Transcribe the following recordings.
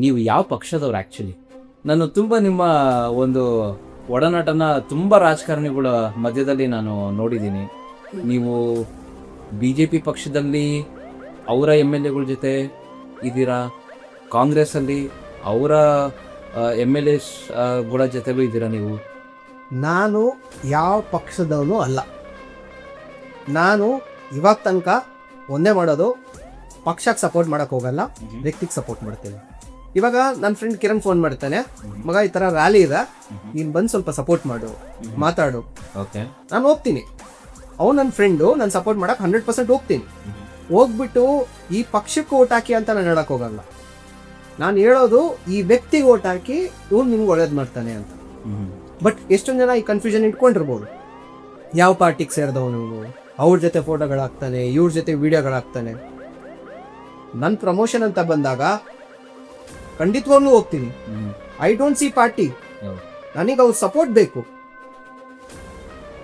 ನೀವು ಯಾವ ಪಕ್ಷದವ್ರು ಆ್ಯಕ್ಚುಲಿ? ನಾನು ತುಂಬ ನಿಮ್ಮ ಒಂದು ಒಡನಾಟನ ತುಂಬ ರಾಜಕಾರಣಿಗಳ ಮಧ್ಯದಲ್ಲಿ ನಾನು ನೋಡಿದ್ದೀನಿ. ನೀವು BJP ಪಕ್ಷದಲ್ಲಿ ಅವರ MLAಗಳ ಜೊತೆ ಇದ್ದೀರಾ, ಕಾಂಗ್ರೆಸ್ಸಲ್ಲಿ ಅವರ MLAs ಗಳ ಜೊತೆಗೂ ಇದ್ದೀರಾ ನೀವು. ನಾನು ಯಾವ ಪಕ್ಷದವನು ಅಲ್ಲ. ನಾನು ಇವಾಗ ತನಕ ಒಂದೇ ಮಾಡೋದು, ಪಕ್ಷಕ್ಕೆ ಸಪೋರ್ಟ್ ಮಾಡೋಕ್ಕೆ ಹೋಗಲ್ಲ, ವ್ಯಕ್ತಿಗೆ ಸಪೋರ್ಟ್ ಮಾಡ್ತೇನೆ. ಇವಾಗ ನನ್ನ ಫ್ರೆಂಡ್ ಕಿರಣ್ ಫೋನ್ ಮಾಡ್ತಾನೆ, ಮಗ ಈ ಥರ ರ್ಯಾಲಿ ಇದೆ, ನೀನು ಬಂದು ಸ್ವಲ್ಪ ಸಪೋರ್ಟ್ ಮಾಡು, ಮಾತಾಡು. ಓಕೆ, ನಾನು ಹೋಗ್ತೀನಿ. ಅವ್ನು ನನ್ನ ಫ್ರೆಂಡು, ನಾನು ಸಪೋರ್ಟ್ ಮಾಡೋಕೆ 100% ಹೋಗ್ತೀನಿ. ಹೋಗ್ಬಿಟ್ಟು ಈ ಪಕ್ಷಕ್ಕೆ ಓಟ್ ಹಾಕಿ ಅಂತ ನಾನು ಹೇಳಕ್ಕೆ ಹೋಗಲ್ಲ. ನಾನು ಹೇಳೋದು ಈ ವ್ಯಕ್ತಿಗೆ ಓಟ್ ಹಾಕಿ ಇವ್ನು ನಿಮ್ಗೆ ಒಳ್ಳೇದು ಮಾಡ್ತಾನೆ ಅಂತ. ಬಟ್ ಎಷ್ಟೊಂದು ಜನ ಈ ಕನ್ಫ್ಯೂಷನ್ ಇಟ್ಕೊಂಡಿರ್ಬೋದು, ಯಾವ ಪಾರ್ಟಿಗೆ ಸೇರಿದವನು, ಅವ್ರ ಜೊತೆ ಫೋಟೋಗಳಾಗ್ತಾನೆ, ಇವ್ರ ಜೊತೆ ವಿಡಿಯೋಗಳಾಗ್ತಾನೆ. ನನ್ನ ಪ್ರಮೋಷನ್ ಅಂತ ಬಂದಾಗ ಖಂಡಿತವಾಗ್ಲೂ ಹೋಗ್ತೀನಿ. ಐ ಡೋಂಟ್ ಸಿ ಪಾರ್ಟಿ, ನನಗೆ ಅವ್ರ ಸಪೋರ್ಟ್ ಬೇಕು.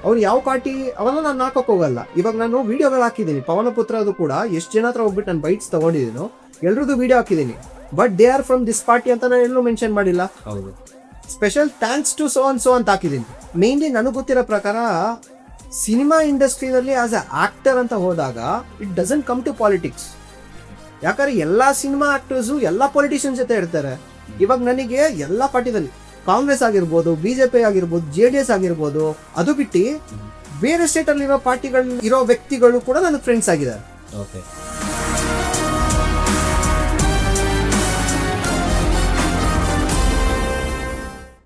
ಅವ್ರು ಯಾವ ಪಾರ್ಟಿ ಅವನ್ನ ನಾನು ಹಾಕೋಕೆ ಹೋಗಲ್ಲ. ಇವಾಗ ನಾನು ವಿಡಿಯೋಗಳು ಹಾಕಿದ್ದೀನಿ, ಪವನ ಪುತ್ರ ಅದು ಕೂಡ ಎಷ್ಟು ಜನ ಹತ್ರ ಹೋಗ್ಬಿಟ್ಟು ನಾನು ಬೈಟ್ಸ್ ತಗೊಂಡಿದ್ದೀನೋ ಎಲ್ರದ್ದು ವಿಡಿಯೋ ಹಾಕಿದ್ದೀನಿ. But they are from this party ಅಂತ ನಾನು ಎಲ್ಲೂ ಮೆನ್ಷನ್ ಮಾಡಿಲ್ಲ. ಹೌದು, special thanks to so and so ಅಂತ ಹಾಕಿದ್ದೀನಿ. ಮೇನ್ಲಿ ನನಗೆ ಗೊತ್ತಿರೋ ಪ್ರಕಾರ ಸಿನಿಮಾ ಇಂಡಸ್ಟ್ರಿನಲ್ಲಿ ಆಸ್ ಅ ಆಕ್ಟರ್ ಅಂತ ಹೋದಾಗ it doesn't come to politics. ಯಾಕಂದ್ರೆ ಎಲ್ಲ ಸಿನಿಮಾ ಆಕ್ಟರ್ಸು ಎಲ್ಲ ಪೊಲಿಟಿಷಿಯನ್ಸ್ ಜೊತೆ ಇರ್ತಾರೆ. ಇವಾಗ ನನಗೆ ಎಲ್ಲ ಪಾರ್ಟಿದಲ್ಲಿ ಕಾಂಗ್ರೆಸ್ ಆಗಿರ್ಬೋದು, BJP ಆಗಿರ್ಬೋದು, JDS ಆಗಿರ್ಬೋದು, ಅದು ಬಿಟ್ಟು ಬೇರೆ ಸ್ಟೇಟಲ್ಲಿ ಇರೋ ಪಾರ್ಟಿಗಳು ಇರೋ ವ್ಯಕ್ತಿಗಳು ಕೂಡ ನನಗೆ ಫ್ರೆಂಡ್ಸ್ ಆಗಿದ್ದಾರೆ. ಓಕೆ.